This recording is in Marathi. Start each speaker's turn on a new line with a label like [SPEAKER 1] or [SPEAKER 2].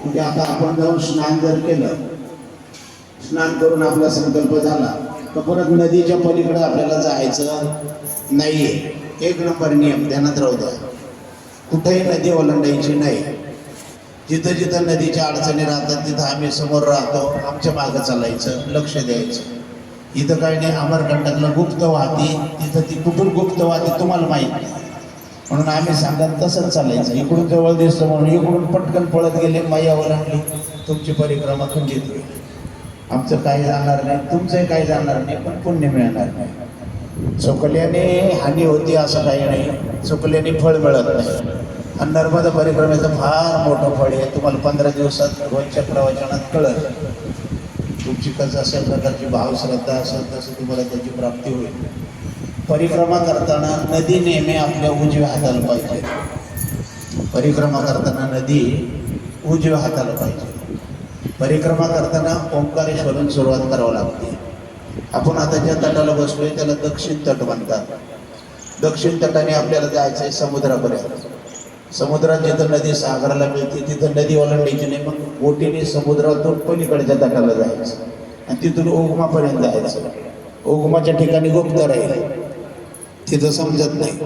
[SPEAKER 1] म्हणजे आता आपण जाऊन स्नान जर केलं, स्नान करून आपला संकल्प झाला तर परत नदीच्या पलीकडे आपल्याला जायचं नाहीये. एक नंबर नियम ध्यानात राहू द्या, कुठेही नदी ओलांडायची नाही. जिथं जिथं नदीच्या अडचणी राहतात तिथं आम्ही समोर राहतो, आमच्या मागं चालायचं, लक्ष द्यायचं. इथं काही नाही, अमरकंटकला गुप्त वाहती, तिथं ती कुठून गुप्त वाहती तुम्हाला माहीत नाही, म्हणून आम्ही सांगाल तसंच चालायचं. इकडून जवळ दिसतं म्हणून इकडून पटकन पळत गेले, माया ओलांडली, तुमची परिक्रमा खंडित होईल. आमचं काही जाणार नाही, तुमचंही काही जाणार नाही, पण पुण्य मिळणार नाही. चुकल्याने हानी होती असं काही नाही, चुकल्याने फळ मिळत नाही. आणि नर्मदा परिक्रमेचं फार मोठं फळ आहे, तुम्हाला 15 दिवसात रोजच्या प्रवचनात कळत. तुमची कसं अशा प्रकारची भावश्रद्धा असेल तसं तुम्हाला त्याची प्राप्ती होईल. परिक्रमा करताना नदी नेहमी आपल्या उजव्या हाताला पाहिजे. परिक्रमा करताना नदी उजव्या हाताला पाहिजे. परिक्रमा करताना ओंकारेश्वरून सुरुवात करावी लागते. आपण आता ज्या तटाला बसलोय त्याला दक्षिण तट म्हणतात. दक्षिण तटाने आपल्याला जायचं आहे समुद्रापर्यंत. समुद्रात जिथं नदी सागराला मिळते तिथं नदी ओलांडायची नाही, मग बोटीने समुद्रातून पलीकडच्या तटाला जायचं आणि तिथून ओगमापर्यंत जायचं. ओगमाच्या ठिकाणी गुप्त राहील, तिथं समजत नाही.